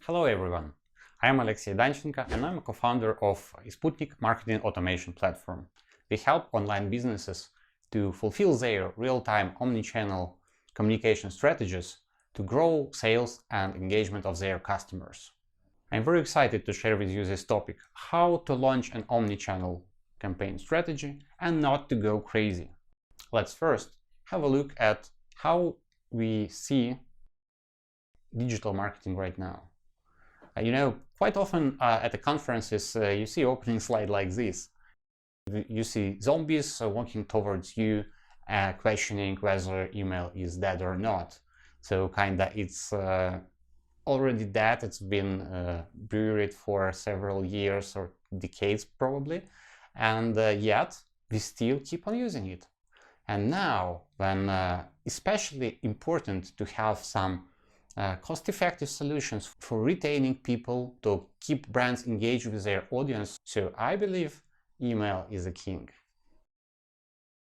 Hello everyone, I am aleksey.danchenko and I'm a co-founder of Sputnik marketing automation platform. We help online businesses to fulfill their real-time omni-channel communication strategies to grow sales and engagement of their customers. I'm very excited to share with you this topic, how to launch an omni-channel campaign strategy and not to go crazy. Let's first have a look at how we see digital marketing right now. Quite often at the conferences, you see opening slide like this. You see zombies walking towards you, questioning whether email is dead or not. So kinda it's already dead. It's been buried for several years or decades probably, and yet we still keep on using it. And now, when especially important to have some cost-effective solutions for retaining people to keep brands engaged with their audience. So I believe email is a king.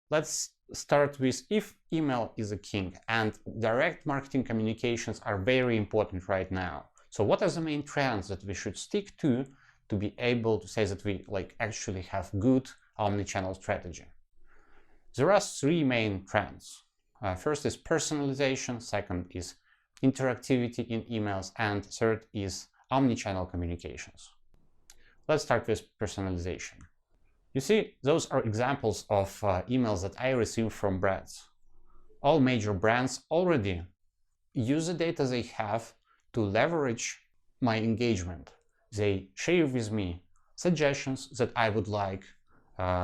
Let's start with if email is a king, and direct marketing communications are very important right now. So what are the main trends that we should stick to be able to say that we actually have good omni-channel strategy? There are three main trends. First is personalization, second is interactivity in emails, and third is omni-channel communications. Let's start with personalization. You see, those are examples of emails that I receive from brands. All major brands already use the data they have to leverage my engagement. They share with me suggestions that I would like,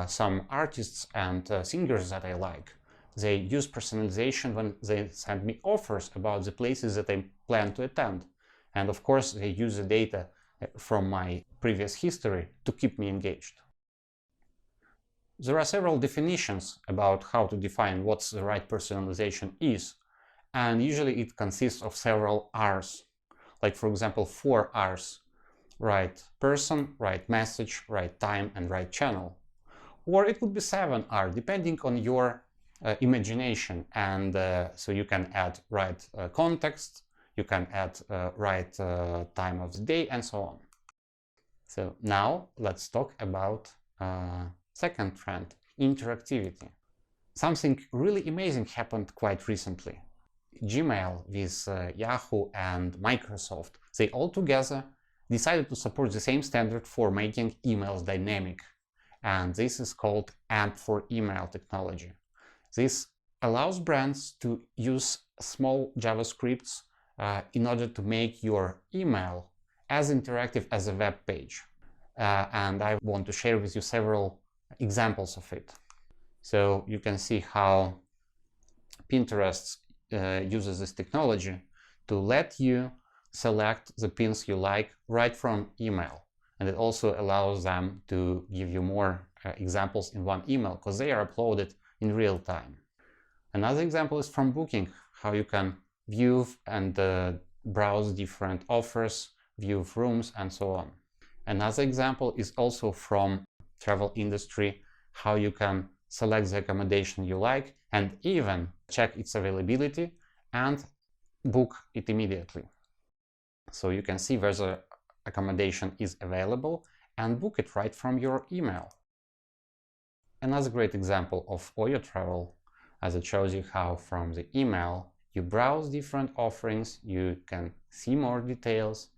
some artists and singers that I like. They use personalization when they send me offers about the places that I plan to attend. And of course, they use the data from my previous history to keep me engaged. There are several definitions about how to define what the right personalization is. And usually it consists of several R's. Like for example, 4 R's. Right person, right message, right time, and right channel. Or it could be 7 R, depending on your imagination, and so you can add right context, you can add right time of the day, and so on. So now let's talk about second trend, interactivity. Something really amazing happened quite recently. Gmail with Yahoo and Microsoft, they all together decided to support the same standard for making emails dynamic, and this is called AMP for email technology. This allows brands to use small JavaScripts in order to make your email as interactive as a web page. And I want to share with you several examples of it. So you can see how Pinterest uses this technology to let you select the pins you like right from email. And it also allows them to give you more examples in one email because they are uploaded in real time. Another example is from Booking, how you can view and browse different offers, view rooms, and so on. Another example is also from travel industry, how you can select the accommodation you like and even check its availability and book it immediately. So you can see whether accommodation is available and book it right from your email. Another great example of Oyo Travel, as it shows you how from the email you browse different offerings, you can see more details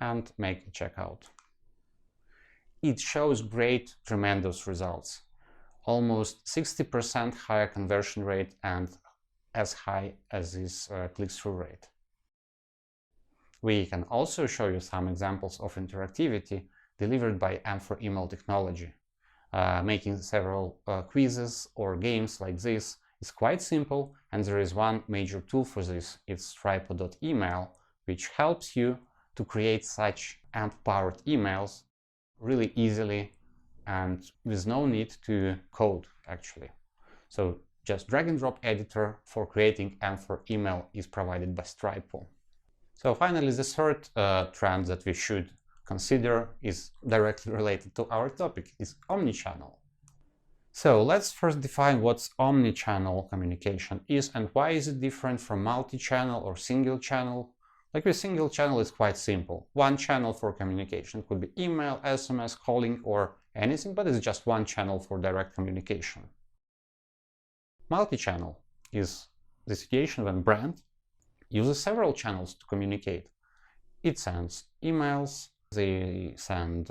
and make a checkout. It shows great, tremendous results. Almost 60% higher conversion rate and as high as this click-through rate. We can also show you some examples of interactivity delivered by AMP for email technology. Making several quizzes or games like this is quite simple, and there is one major tool for this. It's Stripe.email, which helps you to create such AMP-powered emails really easily and with no need to code, actually. So just drag and drop editor for creating AMP for email is provided by Stripe. So finally, the third trend that we should consider is directly related to our topic, is omnichannel. So let's first define what omnichannel communication is and why is it different from multi-channel or single channel Like with single channel, it's quite simple. One channel for communication. It could be email, SMS, calling, or anything, but it's just one channel for direct communication. Multi-channel is the situation when brand uses several channels to communicate. It sends emails, they send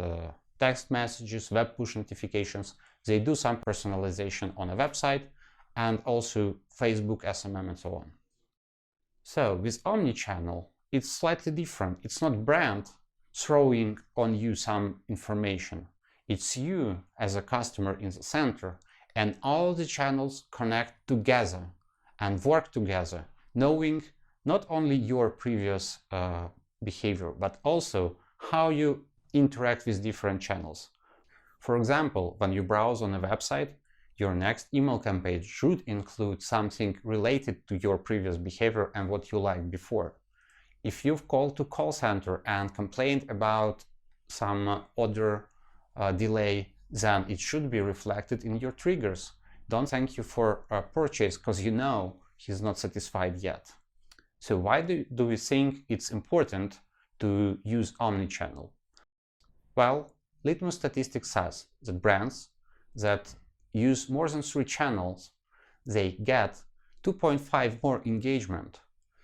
text messages, web push notifications, they do some personalization on a website, and also Facebook, SMM, and so on. So with Omni-channel, it's slightly different. It's not brand throwing on you some information. It's you as a customer in the center, and all the channels connect together and work together, knowing not only your previous behavior, but also how you interact with different channels. For example, when you browse on a website, your next email campaign should include something related to your previous behavior and what you liked before. If you've called to call center and complained about some order delay, then it should be reflected in your triggers. Don't thank you for a purchase because you know he's not satisfied yet. So why do we think it's important to use Omnichannel? Well, Litmus statistics says that brands that use more than 3 channels, they get 2.5 more engagement,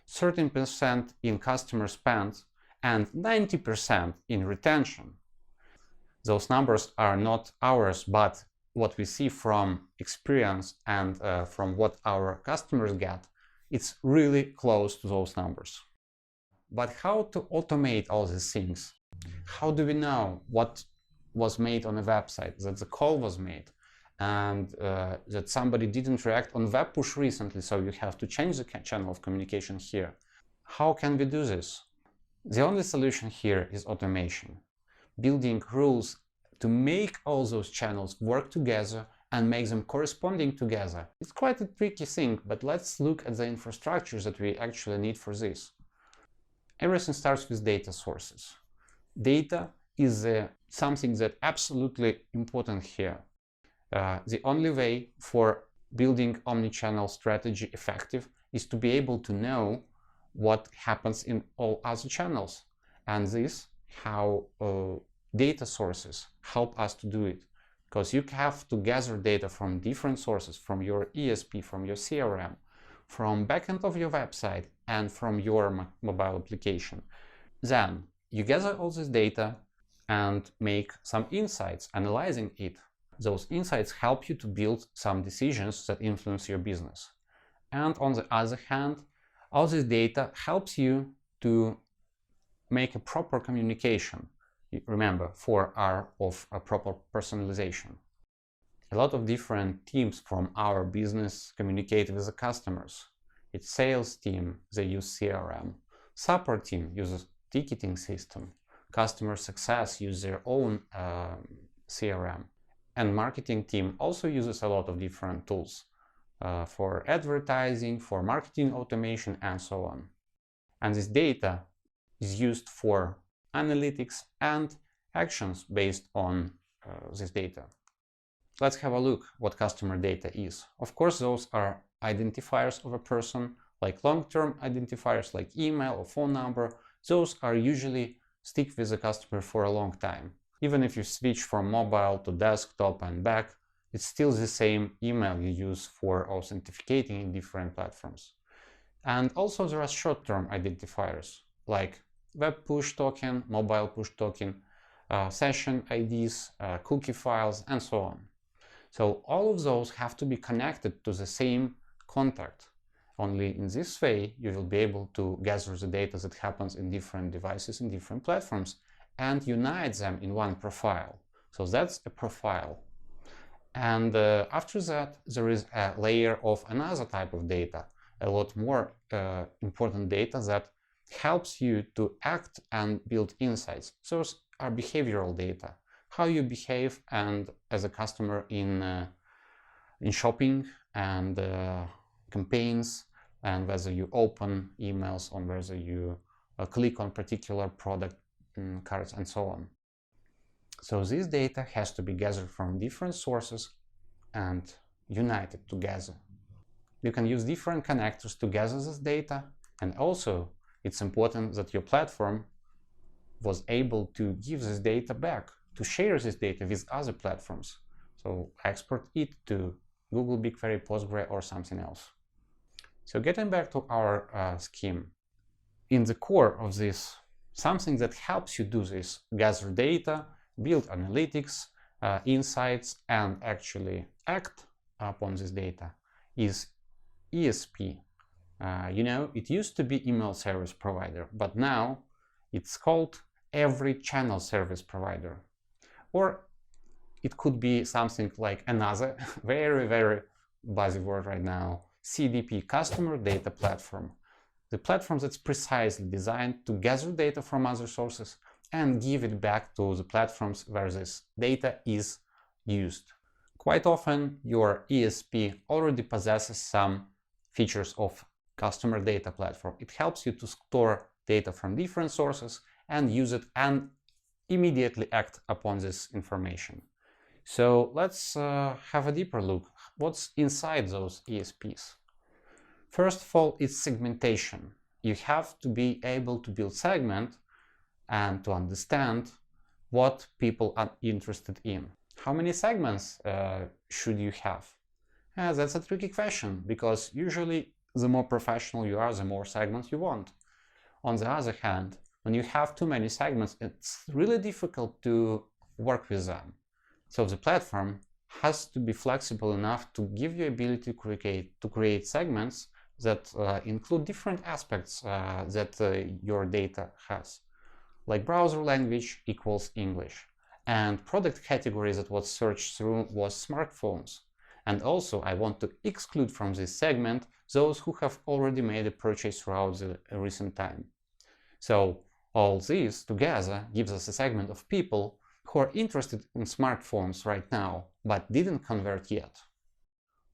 13% in customer spend, and 90% in retention. Those numbers are not ours, but what we see from experience and from what our customers get, it's really close to those numbers. But how to automate all these things? How do we know what was made on a website, that the call was made, and that somebody didn't react on web push recently, so you have to change the channel of communication here? How can we do this? The only solution here is automation. Building rules to make all those channels work together and make them corresponding together. It's quite a tricky thing, but let's look at the infrastructure that we actually need for this. Everything starts with data sources. Data is something that absolutely important here. The only way for building omnichannel strategy effective is to be able to know what happens in all other channels. And this, how data sources help us to do it. Because you have to gather data from different sources, from your ESP, from your CRM, from backend of your website, and from your mobile application. Then you gather all this data and make some insights, analyzing it. Those insights help you to build some decisions that influence your business. And on the other hand, all this data helps you to make a proper communication. Remember, 4R of a proper personalization. A lot of different teams from our business communicate with the customers. It's sales team, they use CRM. Support team uses ticketing system. Customer success use their own CRM. And marketing team also uses a lot of different tools for advertising, for marketing automation, and so on. And this data is used for analytics and actions based on this data. Let's have a look what customer data is. Of course, those are identifiers of a person, like long-term identifiers like email or phone number. Those are usually stick with the customer for a long time. Even if you switch from mobile to desktop and back, it's still the same email you use for authenticating in different platforms. And also there are short-term identifiers like web push token, mobile push token, session IDs, cookie files, and so on. So all of those have to be connected to the same contact. Only in this way you will be able to gather the data that happens in different devices, in different platforms, and unite them in one profile. So that's a profile. And after that, there is a layer of another type of data, a lot more important data that helps you to act and build insights. Those are behavioral data, how you behave and as a customer in shopping and campaigns, and whether you open emails or whether you click on particular product cards and so on. So this data has to be gathered from different sources and united together. You can use different connectors to gather this data, and also it's important that your platform was able to give this data back, to share this data with other platforms. So export it to Google BigQuery, Postgre, or something else. So getting back to our scheme, in the core of this, something that helps you do this, gather data, build analytics, insights, and actually act upon this data, is ESP. It used to be email service provider, but now it's called every channel service provider. Or it could be something like another very, very buzzword right now, CDP, Customer Data Platform. The platform that's precisely designed to gather data from other sources and give it back to the platforms where this data is used. Quite often, your ESP already possesses some features of Customer Data Platform. It helps you to store data from different sources and use it and immediately act upon this information. So let's have a deeper look. What's inside those ESPs? First of all, it's segmentation. You have to be able to build segment and to understand what people are interested in. How many segments should you have? That's a tricky question, because usually the more professional you are, the more segments you want. On the other hand, when you have too many segments, it's really difficult to work with them. So the platform has to be flexible enough to give you ability to create segments that include different aspects that your data has. Like browser language equals English, and product category that was searched through was smartphones. And also I want to exclude from this segment those who have already made a purchase throughout the recent time. So all this together gives us a segment of people who are interested in smartphones right now, but didn't convert yet.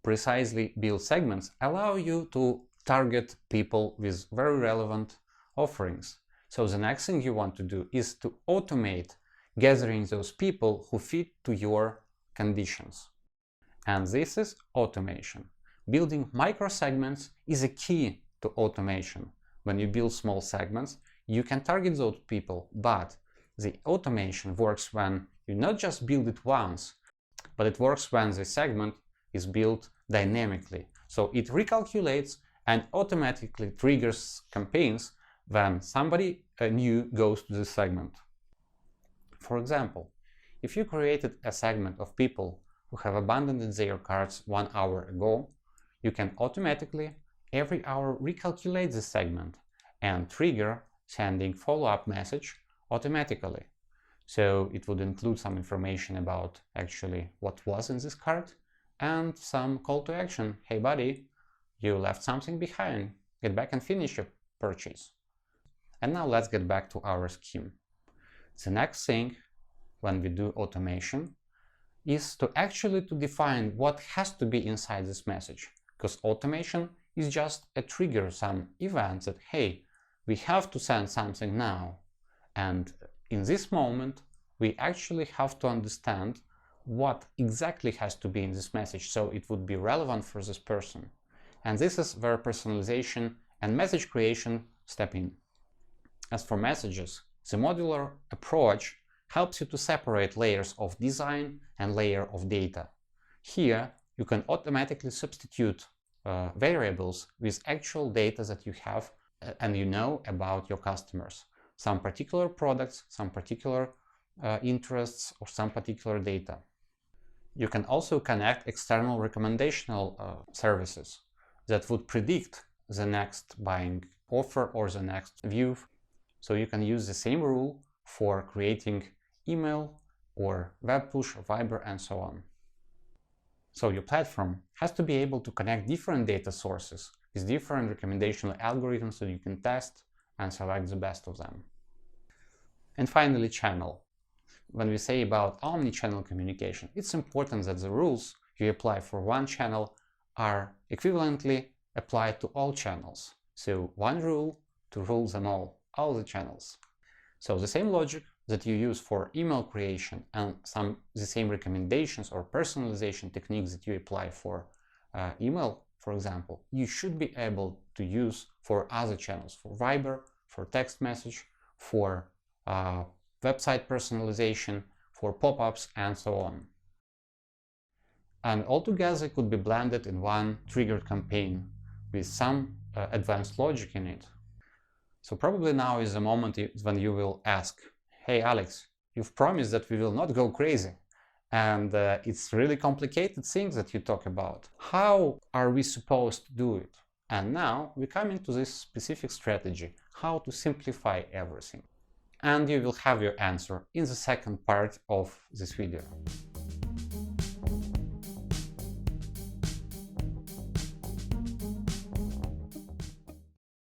Precisely built segments allow you to target people with very relevant offerings. So the next thing you want to do is to automate gathering those people who fit to your conditions. And this is automation. Building micro-segments is a key to automation. When you build small segments, you can target those people, but the automation works when you not just build it once, but it works when the segment is built dynamically. So it recalculates and automatically triggers campaigns when somebody new goes to the segment. For example, if you created a segment of people who have abandoned their carts 1 hour ago, you can automatically every hour recalculate the segment and trigger sending follow-up message automatically. So it would include some information about actually what was in this cart and some call to action. Hey buddy, you left something behind. Get back and finish your purchase. And now let's get back to our scheme. The next thing when we do automation is to actually define what has to be inside this message, because automation is just a trigger, some event that, hey, we have to send something now. And in this moment, we actually have to understand what exactly has to be in this message so it would be relevant for this person. And this is where personalization and message creation step in. As for messages, the modular approach helps you to separate layers of design and layer of data. Here, you can automatically substitute variables with actual data that you have and you know about your customers. Some particular products, some particular interests, or some particular data. You can also connect external recommendational services that would predict the next buying offer or the next view. So you can use the same rule for creating email or web push or Viber and so on. So your platform has to be able to connect different data sources with different recommendational algorithms so you can test and select the best of them. And finally, channel. When we say about omni-channel communication, it's important that the rules you apply for one channel are equivalently applied to all channels. So one rule to rule them all the channels. So the same logic that you use for email creation and the same recommendations or personalization techniques that you apply for email, for example, you should be able to use for other channels, for Viber, for text message, for website personalization, for pop-ups, and so on. And altogether could be blended in one triggered campaign with some advanced logic in it. So probably now is the moment when you will ask, hey Alex, you've promised that we will not go crazy. And it's really complicated things that you talk about. How are we supposed to do it? And now we come into this specific strategy, how to simplify everything. And you will have your answer in the second part of this video.